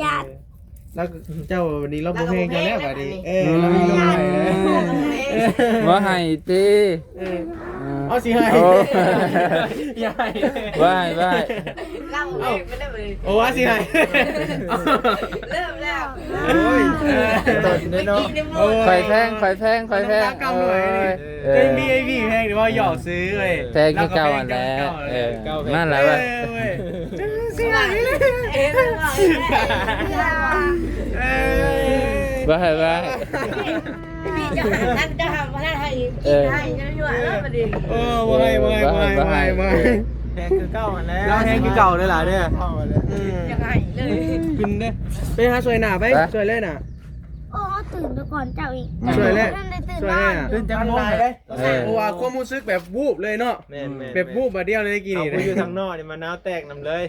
ญาติ แล้วเจ้าวันนี้เราบ่เพลงกันแล้วบัดนี้เรามีลงให้ ว่าให้ตี เอาสิให้ โอ้ อย่าให้ ว่าให้ว่าให้ เราไม่ได้เลย โอ้ว่าสิให้ เริ่มแล้ว โอ้ย ตดเนาะไข่แพงไข่แพงไข่แพง กำหน่อยจะมีไอ้พี่แพงหรือว่าหยอกซื้อเว้ย แพงคือเก่าอันแล้วนั่นแหละว่า สิให้ ว่าให้ว่าให้ พี่จะทำมาได้ให้กินให้จะยั่วแล้วประเดี๋ยว บ่ให้แพงคือเก่าอันแล้วเราแพงคือเก่าเลยล่ะเนี่ย ยังไงเลย กินเด้ไปหาสวยหน้าไปสวยเลยน่ะ โอ้ตื่นไปก่อนเจ้าอีก สวยเลย ได้ตื่น สวย บ้า เลย น น่ะตื่นจังโมงเลยเพราะว่าความรู้สึกแบบวูบเลยเนาะแบบวูบมาเดียวเลยกี่นี่ เอาอยู่ทางนอกนี่มาน้าวแตกนำเลย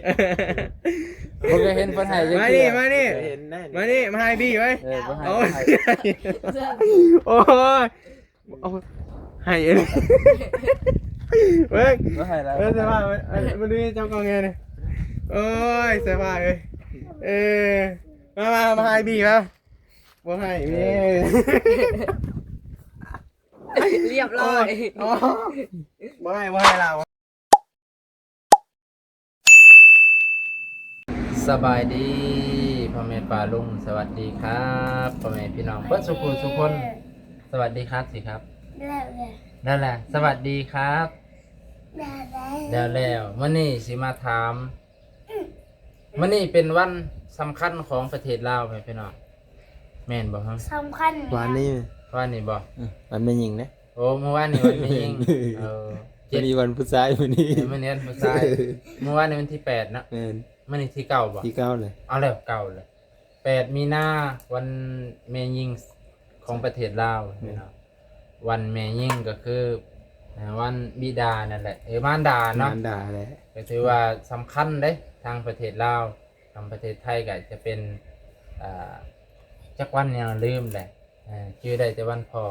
บ่เคยเห็นคนให้จัง มา ซี่ นี่มานี่ เห็นแน่ มานี่มาให้พี่ไว้ บ่ให้ โอ้ยโอ้ยให้เองเว้ย บ่ให้แล้ว เสื้อผ้ามาดูเจ้ากองไงเนี่ยโอ้ยเสื้อผ้าเลยมาให้พี่ครับบ่ให้พี่ เรียบร้อย บ่ให้เรา สบายดีพ่อแม่ป้าลุงสวัสดีครับพ่อแม่พี่น้องเพิ่นทุกคนสวัสดีครับสิครับ แล้วเลย นั่นแหละสวัสดีครับ แล้ว แล้ววันนี้สิมาถามวันนี้เป็นวันสำคัญของประเทศลาวไหมพี่น้องแม่นบ่ครับ สำคัญ วันนี้ วันนี้บ่ มันไม่ยิงนะ โอ้เมื่อวานนี้วันไม่ยิงเจ็ด มีวันผู้ชายวันนี้ วันนี้วันผู้ชายเมื่อวานนี้วันที่8นะ แม่น วันนี้ที่เก้าบ่ ที่เก้าเลย เอาแล้วเก่าเลย8มีนาวันแม่ยิงของประเทศลาวพี่น้องวันแม่ยิงก็คือวันบิดานั่นแหละมารดาเนาะ นานด่าเลย ก็ถือว่าสำคัญเด้ทางประเทศลาวทางประเทศไทยก็จะเป็นจักวันยังลืมแหละชื่อได้แต่วันพ่อ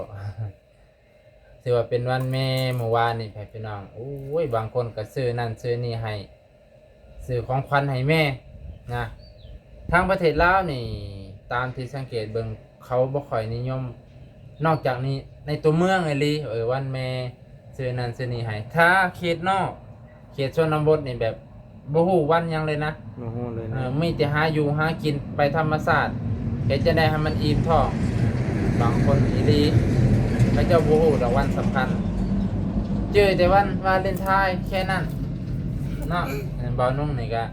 ถือว่าเป็นวันแม่เมื่อวานนี่พี่น้องโอ้ยบางคนก็ซื้อนั่นซื้อนี่ให้ซื้อของขวัญให้แม่นะทางประเทศลาวนี่ตามที่สังเกตเบิ่งเขาบ่ค่อยนิยมนอกจากนี้ในตัวเมืองไอ้ลีวันแม่ซื้อนั่นซื้อนี่ให้ถ้าเขตนอกเขตชนบทนี่แบบบ่ฮู้วันหยังเลยนะ โอ้โหเลยนะ มีแต่หาอยู่หากินไปธรรมศาสตร์แกจะได้ให้มันอิ่มท้องบางคนอีหลีแล้วเจ้าบ่ฮู้ดอกวันสำคัญเจอแต่วันวาเลนไทน์แค่นั้นเนาะบ่าวนุ่งนี่ก็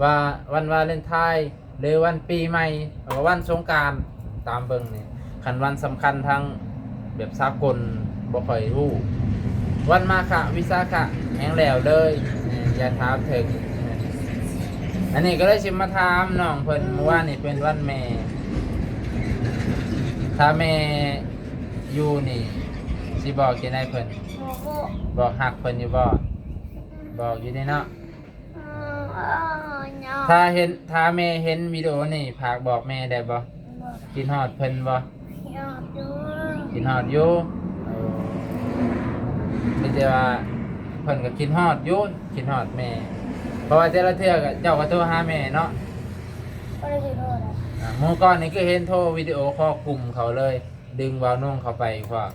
ว่าวันวาเลนไทน์หรือวันปีใหม่หรือว่าวันสงกรานต์ตามเบิ่งนี่คันวันสำคัญทางแบบสากลบ่ค่อยรู้วันมาฆวิสาขะแห้งแล้วเลยอย่าถามถึงอันนี้ก็เลยสิมาถามน้องเพิ่นเมื่อวานนี่เป็นวันแม่ถ้าแม่อยู่นี่สิบอกจังได๋เพิ่น โอ้โห บอกฮักเพิ่นอยู่บ่บอกอยู่ได้เนาะ เนาะ ถ้าแม่เห็นวิดีโอนี่ฝากบอกแม่ได้บ่กินฮอดเพิ่นบ่ ยอดดู กินฮอดอยู่คือจะว่าเพิ่นก็กินฮอดอยู่กินฮอดแม่เพราะว่าแต่ละเทื่อก็เจ้าก็โทรหาแม่เนาะ ก็เลยโทษอ่ะ หมู่ก่อนนี่คือเห็นโทรวิดีโอคอลกลุ่มเขาเลย ดึงวาวนุ่งเข้าไปพอ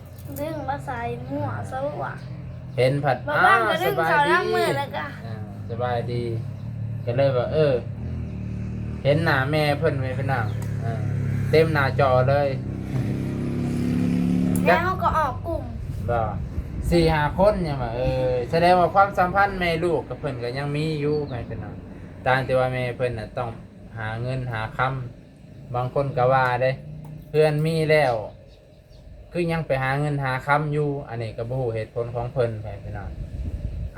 ดึงมาใส่หมั่วซะว่ะ เห็นผัด บ้านก็ดึงเขาล้างมือแล้วก็ สบายดี ก็เลยว่าเห็นหน้าแม่เพิ่นไว้เป็นหนังเต็มหน้าจอเลย แล้วเขาก็ออกกลุ่ม บ่4-5 คนยังว่าแสดงว่าความสัมพันธ์แม่ลูกกับเพิ่นก็ยังมีอยู่ไงเป็นหนังตามที่ว่าแม่เพิ่นน่ะต้องหาเงินหาคำบางคนก็ว่าเด้ เพื่อนมีแล้วคือยังไปหาเงินหาคำอยู่อันนี้ก็บ่ฮู้เหตุผลของเพิ่นไปพี่น้อง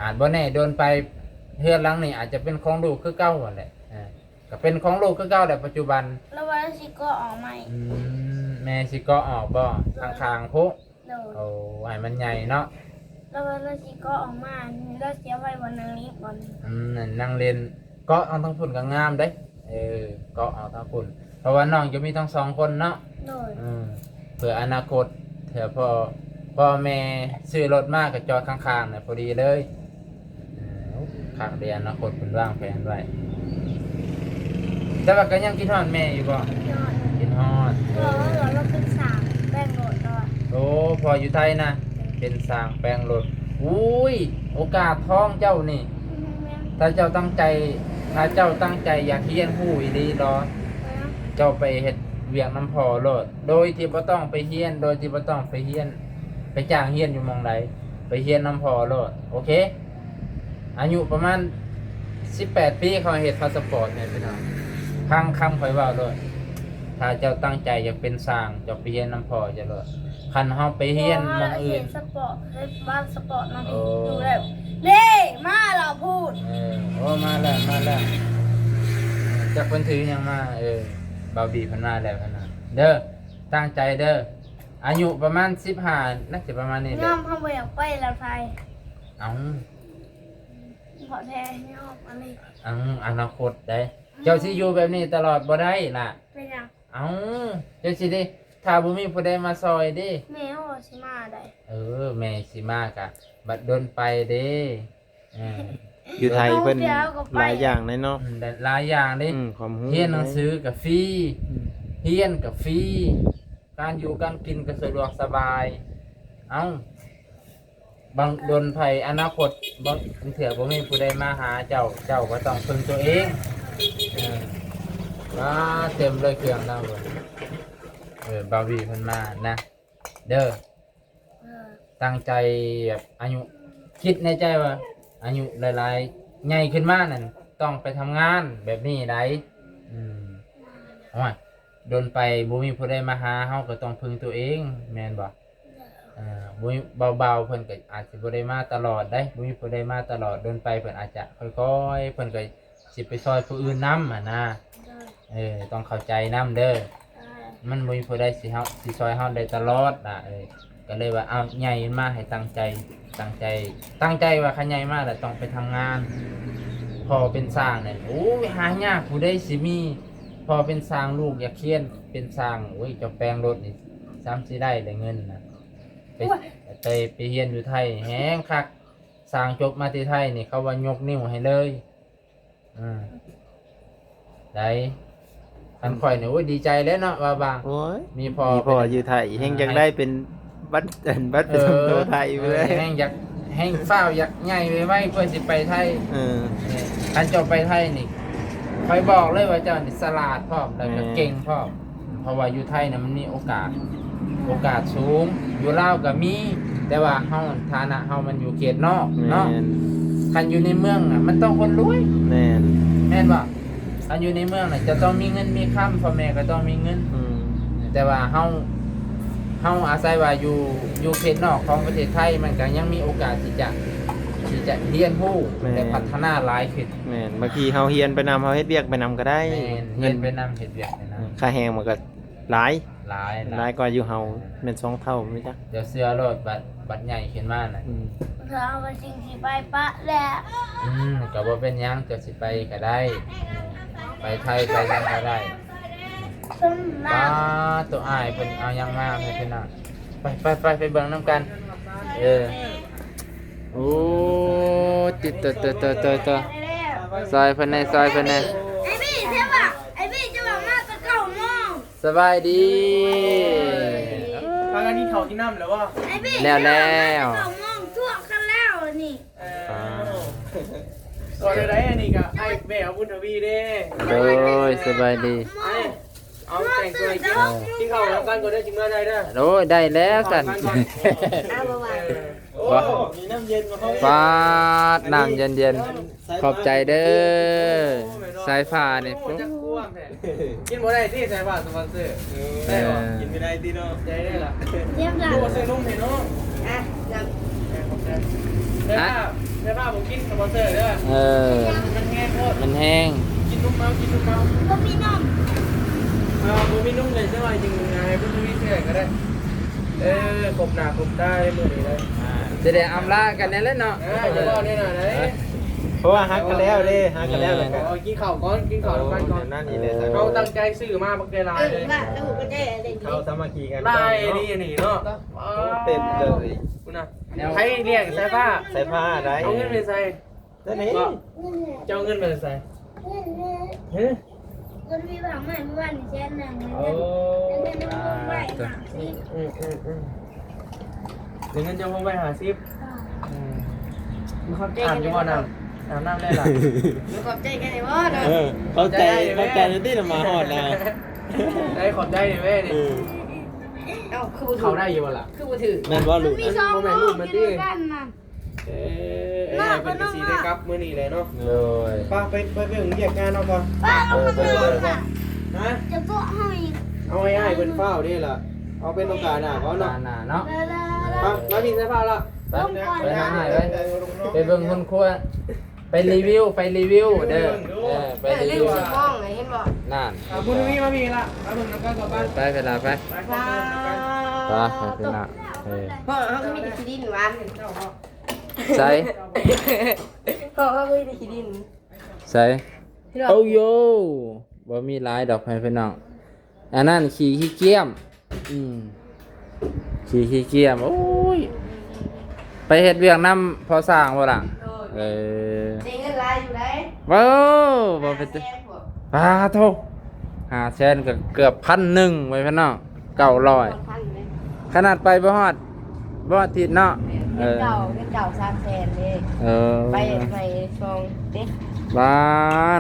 อาจบ่แน่โดนไปเฮือนหลังนี่อาจจะเป็นของลูกคือเก่าหั่นแหละก็เป็นของลูกคือเก่าแต่ปัจจุบัน แล้ววันสิก็ออกใหม่ แม่สิก็ออกบ่ข้างๆพุ โดด โอ้ให้มันใหญ่เนาะ แล้ววันสิก็ออกมาแล้วเสียไว้วันนี้ก่อน นั่นนั่งเล่นก็เอาทั้งพุ่นก็งามเด้ก็เอาทั้งพุ่นเพราะว่าน้องจะมีทั้ง2 คนเนาะ โดด เผื่ออนาคตเผื่อพ่อแม่ซื้อรถมากกับจอดข้างๆเนี่ยพอดีเลยข้างเรียนอนาคตเป็นว่างแผนไว้ แต่ว่าก็ยังกินฮอดแม่อยู่บ่ ยอด กินฮอด เราเป็นสามแป้งโหลดแล้ว โอ้พออยู่ไทยนะเป็นสร้างแปลงรถอุ้ยโอกาสท้องเจ้านี่ถ้าเจ้าตั้งใจอยากเฮียนฮู้อีหลีดอเจ้าไปเฮ็ดเวียกน้ำพอโลดโดยที่บ่ต้องไปเฮียนโดยที่บ่ต้องไปเฮียนไปจ้างเฮียนอยู่หม่องใดไปเฮียนน้ำพอโลดโอเคอายุประมาณ18 ปีเขาเฮ็ดพาสปอร์ตเนี่ยพี่น้องคำข่อยเว้าโลดถ้าเจ้าตั้งใจอยากเป็นสร้างเจ้าไปเฮียนน้ำพอจะโลดคันเฮาไปเฮียนหม่องอื่น สปอร์ตบ้านสปอร์ตมาดูแล้วเล่มาเราพูด โอ้มาแล้วจากเพิ่นถือหยังมาบาวบีเพิ่นมาแล้วพะนะเด้อตั้งใจเด้ออายุประมาณ15น่าจะประมาณนี้แห ย่ ละ อมเขาอยากไปเราไทย เอ้า ขอแท้ย่อมอะไร อนาคตได้เจ้าสิอยู่แบบนี้ตลอดบ่ได้ล่ะ เป็นยัง เอ้าเจ้าสิได้ถ้าบ่มีผู้ใดมาซอยเด้ แม่โอชิมาได้ แม่สิมากะบัดโดนไปเด้เออ อยู่ไทยเพิ่นหลายอย่างเลยเนาะ ได้หลายอย่างเด้ ความรู้ เรียนหนังสือกับฟรีเรียนกับฟรีการอยู่การกินก็สะดวกสบาย บางโดนภัยอนาคตบางเถื่อบ่มีผู้ใดมาหาเจ้าก็ต้องพึ่งตัวเองว่าเต็มเลยเครื่องแล้วบาวีเพิ่นมานะเด้อตั้งใจแบบอายุคิดในใจว่าอายุหลายๆใหญ่ขึ้นมานั่นต้องไปทำงานแบบนี้ได้โดนไปบ่มีผู้ใดมาหาเฮาก็ต้องพึ่งตัวเองแม่นบ่บ่มีเบาๆเพิ่นก็อาจสิบ่ได้มาตลอดได้บ่มีผู้ใดมาตลอดโดนไปเพิ่นอาจจะค่อยๆเพิ่นก็สิไปซอยผู้อื่นนำนะต้องเข้าใจนำเด้อมันบ่มีผู้ใดสิซอยเฮาได้ตลอดก็เลยว่าเอาใหญ่มาให้ตั้งใจว่าคันใหญ่มาแล้วต้องไปทำงานพอเป็นสร้างเนี่ยโอ้ยหายากผู้ใดสิมีพอเป็นสร้างลูกอยากเขียนเป็นสร้างโอ้ยเจ้าแปลงรถนี่ซ้ำสิได้เงินนะไปเรียนอยู่ไทยแฮงคักสร้างจบมาที่ไทยนี่เขาว่ายกนิ้วให้เลยได้คันข่อยเนี่ยโอ้ยดีใจแล้วเนาะว่าบาง โอ้ย มีพอ อยู่ไทยแฮงจังได้เป็นบัตรประจำตัวไทยไปเลย แห้งฝ้าวอยากใหญ่ไว้เพื่อสิไปไทยอันเจ้าไปไทยนี่คอยบอกเลยว่าเจ้านี่สลาดพร้อมแล้วก็เก่งพร้อมเพราะว่าอยู่ไทยน่ะมันมีโอกาสสูงอยู่ลาวก็มีแต่ว่าเฮาฐานะเฮามันอยู่เขตนอกเนาะคันอยู่ในเมืองน่ะมันต้องคนรวยแม่นบ่คันอยู่ในเมืองน่ะจะต้องมีเงินมีค้ำพ่อแม่ก็ต้องมีเงินแต่ว่าเฮาอาศัยว่าอยู่เขตนอกของประเทศไทยมันก็ยังมีโอกาสที่จะเรียนรู้และพัฒนาหลายขึ้นแม่นบางทีเฮาเฮียนไปนำเฮาเฮ็ดเวียกไปนำก็ได้ เงินไปนำเฮ็ดเวียกไปนำค่าแรงมันก็หลาย หลาย กว่าอยู่เฮาแม่น2 เท่ามั้ยจ๊ะเดี๋ยวเสื้อรถบัดใหญ่ขึ้นมาน่ะเราไปจริงสิไปปะแหละ ก็บ่เป็นหยังจะสิไปก็ได้ไปไทยไปยังก็ได้ตัวอ้ายเพิ่นเอายังมาให้พี่น้องไปเบิ่งนำกันโอ้ติดตัวซอยเพิ่นซอยเพิ่น ไอ้พี่ใช่ป่ะไอ้พี่จะบอกมาตะเก้าโมง สบายดี พากันกินข้าวกินน้ำแล้วบ่ ไอ้พี่ แล้ว ตะเก้าโมงทั่วกันแล้วนี่ ก่อนได้อันนี้ก็ไอ้แม่บุญทวีเด้ โดยสบายดี เอาแต่งตัวกินข้าวแล้วกันก็ได้จึงมาได้เด้อ โอ้ยได้แล้วสั่น โอ้มีน้ำเย็นมาเขา ฟ้าน้ำเย็นๆขอบใจเด้อสายฟ้านี่ กินบ่ได้ที่ใส่บาตรสปอนเซอร์ได้บ่กินไม่ได้ที่เนาะใจได้ล่ะ เยี่ยมจัง โอ้เซนุ่มเห็นเนาะได้ป่ะผมกินสปอนเซอร์เด้อมันแห้งโคตร มันแห้ง กินนุ่มเมา ก็มีน้อง ผมมีนุ่มเลยใช่ไหมจริงไงพุทธวิเศษก็ได้กบหนาได้มือนี้เลย จะได้อำลากันแน่แล้วเนาะ จะบอกนี่หน่อยนะ เพราะว่าฮักกันแล้วเด้ฮักกันแล้วแล้วก็ กินข้าวก่อนกินข้าวก่อน นั่นนี่เลย เขาตั้งใจซื้อมาบักเดลายเลย ว่าแล้วก็ได้อะไร เขาสามัคคีกัน ลายนี่นี่เนาะ เต็มเลย คุณน่ะใครเรียกใส่ผ้า ใส่ผ้าได้ เอาเงินไปใส่ นั่นนี่ เจ้าเงินไปใส่เฮ้ย คนมีบางใหม่เมื่อวานแช่หนึ่ง โอ้ เงินน้ำมันไหวหาสิ เดี๋ยวเงินจะพงไปหาซิปมันเขาอ่านอยู่ว่าน้ำได้หรอ มึงขอบใจกันไอ้บ่เนาะ เข้าใจนั่นที่มาหอดนะ ได้ขอบใจเลยแม่ดิ เอ้าคือบ่ถื เขา อ ได้อยู่ล่ะ คือบ่ถือ แม่นว่าลูก มีสองลูกอยู่ด้วยกันนะ เป็นสีได้ครับมื้อนี้เลยเนาะ โดย ป้าไปเรื่องเรียกงานเอาก่อน ป้าเอามาเลยค่ะ ฮะ จะโต๊ะให้ เอาง่ายๆเป็นเฝ้านี่ล่ะเอาเป็นโอกาสหน้าเขา หน้า เนาะ หน้าเนาะ มาพี่ใส่ผ้าละ ไปไปหาหน่อยไปไปเบิ่งคนครัวไปรีวิวเด้อไป เออ รี ลื วิ ม ว สิมองไงเห็นบ่ นั่น บุญมีมาพี่ละมาเบิ่งน้ำกันกลับบ้าน ไปเวลาไป ไปก่อน ไปเป็นหน้าเออ พ่อเขาก็มีแต่ขี้ดินหวาน ใส่ พ่อเขาก็มีแต่ขี้ดิน ใส่โอ้โยบ่มีหลายดอกให้พี่น้องอันนั้นขี้เกียมขี้เกียมโอ้ยไปเฮ็ดเวียกนำพอสร้างบ่ล่ะเออ ได้เงินหลายอยู่ได้ ว้าวบ่เป็น แสนบ่ ปลาโท500,000ก็เกือบ1,000ไว้พี่น้อง900 พันเลย ขนาดไปบ่ฮอดทิศเนาะเออ เงินเก่า300,000เลย เออ ไปซองเด้ บ้า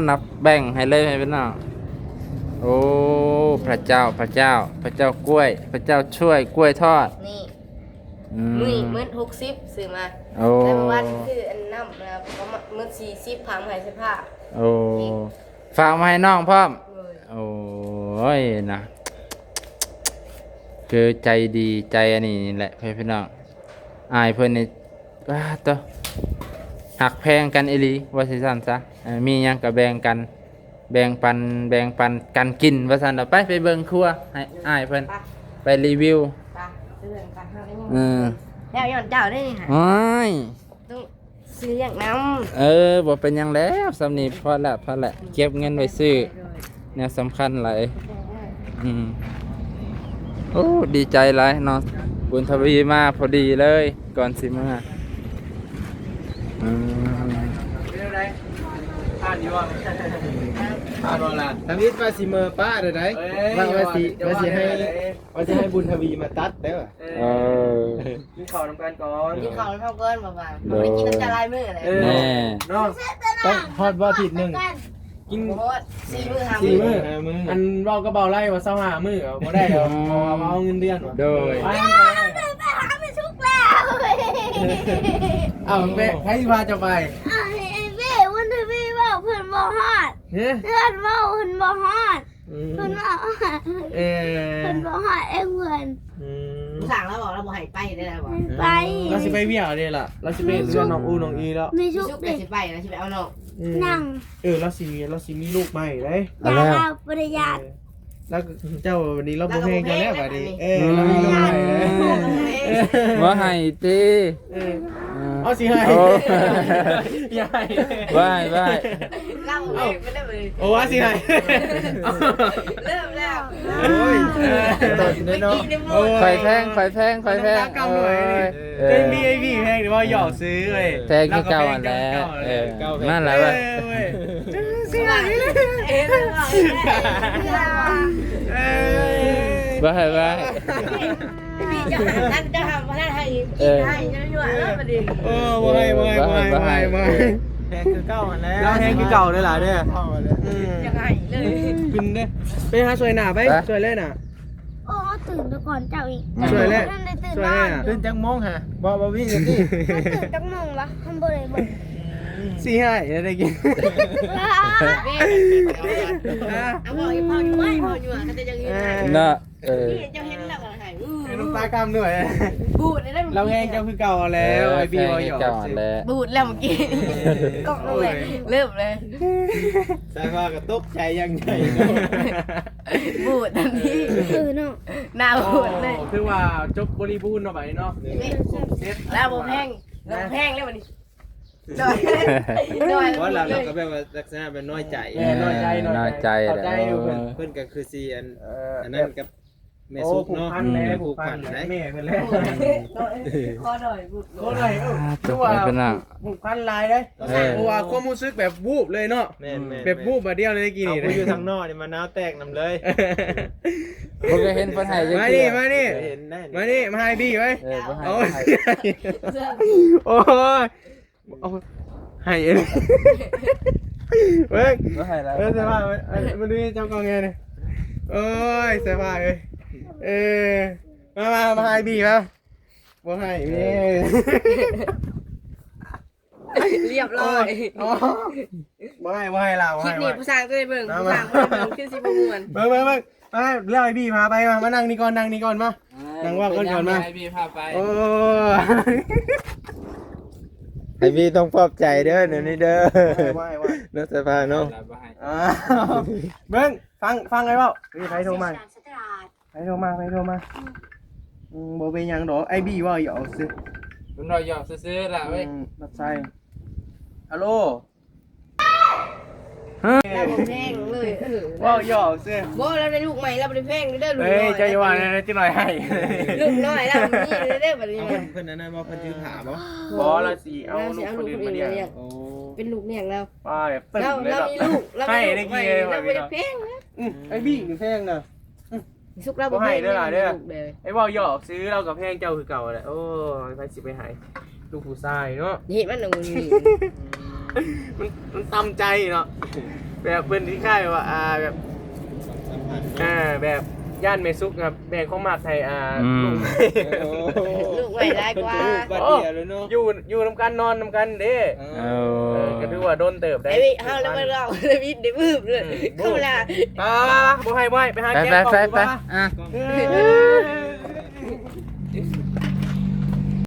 นับแบ่งให้เลยให้พี่น้องโอ้พระเจ้ากล้วย พระเจ้าช่วยกล้วยทอด นี่ อื มื้อมื้อ60ซื้อมา โอ้ แต่เมื่อวานคืออันน้ำนะครับประมาณมื้อ40พังให้เสื้อผ้า โอ้ฝากมาให้น้องพร้อม เลย โอ้ยนะคือใจดีใจอันนี้นี่แหละพี่น้องอายเพิ่นนี่บ้าตัวหักแพงกันอีหลีว่าสิซั่นซะมีหยังก็แบ่งกันแบ่งปันกันกินว่าซั่นเอาไปเบิ่งครัวให้อายเพิ่น ไป ไปรีวิว ไปซื้อเรื่องกันเฮาได้ยัง เออ แล้วย้อนเจ้าได้นี่ค่ะ โอ้ย ต้องซื้ออย่างน้ บ่เป็นหยังแล้วสำนี้พอละเก็บเงินไว้ซื้อแนวสำคัญหลายโอ้ดีใจหลายเนาะบุญทวีมาพอดีเลยก่อนสิมาอืม เป็นอะไรผ่านอยู่อ่ะผ่านบ่ล่ะ ทำนี้ป้าสิเมอป้าเด้อได้ว่าสิให้บุญทวีมาตัดได้ป่ะ เออ กินข้าวน้ำกันก่อน ำกินข้าวเท่าเกินบ่ว่าบ่ได้กินน้ำตาลายมื้ออะไร แน่ น้อง ต้องฮอดบ่ทิศนึง กิน โอ้4มื้อ5 สี่ มื้อ มื้ออันเว้าก็เบาไล่ว่า25มื้อบ่ได้ดอกเอาเงินเดือนว่ะ โดย ไป ไปหาไม่ชุกแล้ว เอาแม่ให้พาจะไป ไอ้เบ้วันที่พี่บอกเพื่อนบอกฮอด เฮ้ย เพื่อนบอกเพื่อนบอกฮอดเพื่อนบอกฮอด เอ เพื่อนบอกฮอดเองเพื่อน สั่งแล้วบอกเราบ่ให้ไปได้แล้วบ่ ไป เราสิไปเวี่ยวนี่ล่ะเราสิไปชวนน้องอูน้องอีแล้ว มี ชุ ชุ ก ก ได้ เด็ก สิไปแล้วสิไปเอาน้อง นั่ง เราสิมีลูกใหม่เลย ยาลาปริญญา แล้วเจ้าวันนี้เราบ่เพลงกันแล้วบัดนี้เรามีลูกใหม่เลย ว่าให้ติ เอาสิให้ โอ้ ใหญ่ ว่าให้ เล่าเลยไม่ได้เลย โอ้ว่าสิให้ เริ่มแล้ว โอ้ย ตัดได้เนาะ ไข่แพง กำหน่อยเป็น VIP แพงหรือว่าหยอกซื้อเลย แพงคือเก่าอันแล้วนั่นแหละว่า สิว่าเอ๊ะ ว่าให้ พี่จะนั่นจะทำมาได้ให้ให้จะยั่วแล้วประเด็น โอ้บ่ให้แพงคือเก่าอันแล้วแพงคือเก่าเลยล่ะเด้อ จะให้เลย กินเด้อไปหาสวยหน้าไปสวยเลยน่ะ โอ้ตื่นไปก่อนเจ้าอีก ช่วยเลย นั่นได้ตื่น ช่วย บ้า เลย น น่ะ ตื่นจังมงฮะบ่วิ่งจังซี่ ตื่นจังมงวะทำบ่ได้บ่ สิให้ได้กิน เอาบอกอีพ่ออยู่ไว้พ่ออยู่อ่ะก็จะยังยืนให้ เนาะ พี่จะเห็นแล้วก็ให้ น้ำตากำหน่อย บูดได้ เราแห้งเจ้าคือเก่าแล้วไอ้บีบอยหยอก เก่าแล้ว บูดแล้วเมื่อกี้ก็เลยเริ่มเลย ใส่ว่าก็ตกใจยังไง บูดทันที เนาะ หน้าบูดเลย คือว่าจบบริบูรณ์เนาะไปเนาะเซ็ต แล้วบ่แพงแล้วแพงแล้ววันนี้โดย เพราะเราก็แบบว่าลักษณะเป็นน้อยใจ น้อยใจ ใจ แหละ อยู่เพิ่น เพิ่นก็คือสิอันนั้นกับ แม่ซุก ผูก เนาะ พันแม่ผูกพัน ได้ แม่เป็นแล้ว ขอหน่อยบุก โคตรเลยคือว่าผูกพันลายเลยเพราะว่าความรู้สึกแบบวูบเลยเนาะ แม่นๆ แบบวูบมาเดียวเลยกี่ เอา นี่ ไปอยู่ทางนอกนี่มะนาวแตกนำเลย บ่เคยเห็นเพิ่นให้จัง มา ซี่ นี่มานี่ เห็นได้ มานี่มาให้บี้ไว้ เออบ่ให้ โอ้ย ให้ โอ้ยเอาให้เองเว้ย บ่ให้แล้ว เสื้อผ้ามันดูเจ้ากองไงเนี่ยโอ้ยเสื้อผ้าเลยมาให้บี้มาบ่ให้บี้ เรียบร้อย บ่ให้เรา คลิปนี้ผู้สร้างก็ได้เบิ่งผู้สร้างก็ได้เบิ่งขึ้นสิบ่ม่วน เบิ่งมาเล่าให้บี้พาไปมานั่งนี่ก่อนนั่งนี่ก่อนมา นั่งว่าก่อนมา ให้พี่พาไป โอ้ ไอ้พี่ต้องปลอบใจเด้อเดี๋ยวนี้เด้อ ว่า เนาะสภาเนาะ บ่ให้ เบิ้งฟังไงเปล่าใครโทรมาใครโทรมาโบเป็นยังดอกไอ้บี้ว่าหยอกซื้อ เพิ่นรอหยอกซื่อๆล่ะเว้ย รับใช่ฮัลโหล แล้วบ่แพงเลยว่าหยอกซื้อ บ่เราได้ลูกใหม่เราบ่ได้แพงเด้อลูก เฮ้ น้ ย อย เจ้าอย่าว่านะจะหน่อยให้ ลูกน้อยเรามีเด้อบัดนี้ เอาเพิ่นอันนั้นบ่เพิ่นถือผ้าบ่ บอละสิเอาลูกคนอื่นมาเลี้ยง โอ้ เป็นลูกเนี่ยเรา ป้าแบบตึ้ง เรา เลย เรา หรอ มีลูกเรา ให้ มี ได้ ลูกใหม่ กี่เลย เรา วะ บ่ได้แพงนะ ไอ้บี้คือแพงนะ สุกเราบ่ ให้ แพง เด้อล่ะเด้อ ลูกเลย ไอ้ว่าหยอกซื้อเรากับแพงเจ้าคือเก่าแหละโอ้ยไปสิไปหายลูกผู้ชายเนาะ นี่มันหนูนี่ มันตำใจเนาะแบบเป็นที่ค่ายว่าแบบ สัมผัส แบบย่านเมซุกครับแบ่งของมากไทยลูก ลูกใหม่ได้กว่า บัดเดียวเลยเนาะ อยู่นำกันนอนนำกันเด้ก็ถือว่าโดนเติบได้ ไอ้เฮาแล้วมันเราเลยวิดได้บึ้มเลยเข้ามา บ่ให้ไปหาแก้ว ไป ก่อน อ่ะ เออ